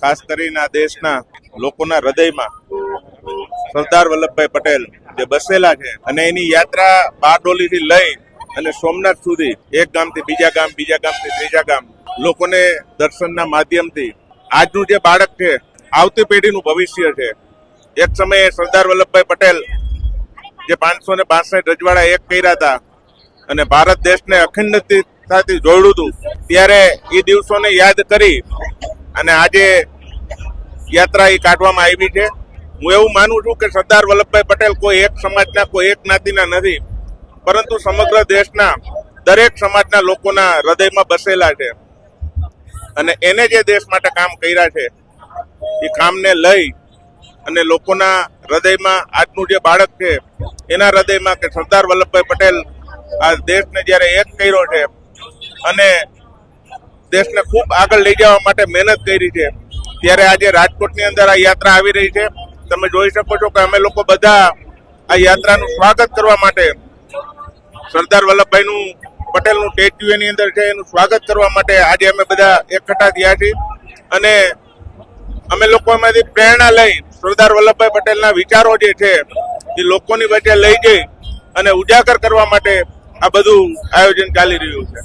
ખાસ કરીને આ દેશના લોકોના હૃદયમાં સરદાર વલ્લભભાઈ પટેલ જે બસેલા છે અને એની યાત્રા બારડોલીથી લઈ અને સોમનાથ સુધી એક ગામથી બીજા ગામ, બીજા ગામથી ત્રીજા ગામ લોકોને દર્શનના માધ્યમથી આજનું જે બાળક છે, આવતી પેઢીનું ભવિષ્ય છે. એક સમયે સરદાર વલ્લભભાઈ પટેલ જે 562 રજવાડા એક કર્યા હતા અને ભારત દેશને અખંડિતતાથી જોડ્યું હતું, ત્યારે એ દિવસોને યાદ કરી અને આજે યાત્રા એ કાઢવામાં આવી છે. હું એવું માનું છું કે સરદાર વલ્લભભાઈ પટેલ કોઈ એક સમાજના, કોઈ એક જ્ઞાતિના નથી, પરંતુ સમગ્ર દેશના દરેક સમાજના લોકોના હૃદયમાં બસેલા છે અને એને જે દેશ માટે કામ કર્યા છે એ કામને લઈ અને લોકોના હૃદયમાં આજનું જે બાળક છે એના હૃદયમાં કે સરદાર વલ્લભભાઈ પટેલ આ દેશને જ્યારે એક કર્યો છે અને દેશને ખૂબ આગળ લઈ જવા માટે મહેનત કરી છે, ત્યારે આજે રાજકોટની અંદર આ યાત્રા આવી રહી છે. તમે જોઈ શકો છો કે અમે લોકો બધા આ યાત્રાનું સ્વાગત કરવા માટે સરદાર વલ્લભભાઈનું પટેલનું સ્ટેચ્યુ એની અંદર છે એનું સ્વાગત કરવા માટે આજે અમે બધા એકઠા થયા છીએ અને અમે લોકો એમાંથી પ્રેરણા લઈ સરદાર વલ્લભભાઈ પટેલના વિચારો જે છે એ લોકોની વચ્ચે લઈ જઈ અને ઉજાગર કરવા માટે આ બધું આયોજન ચાલી રહ્યું છે.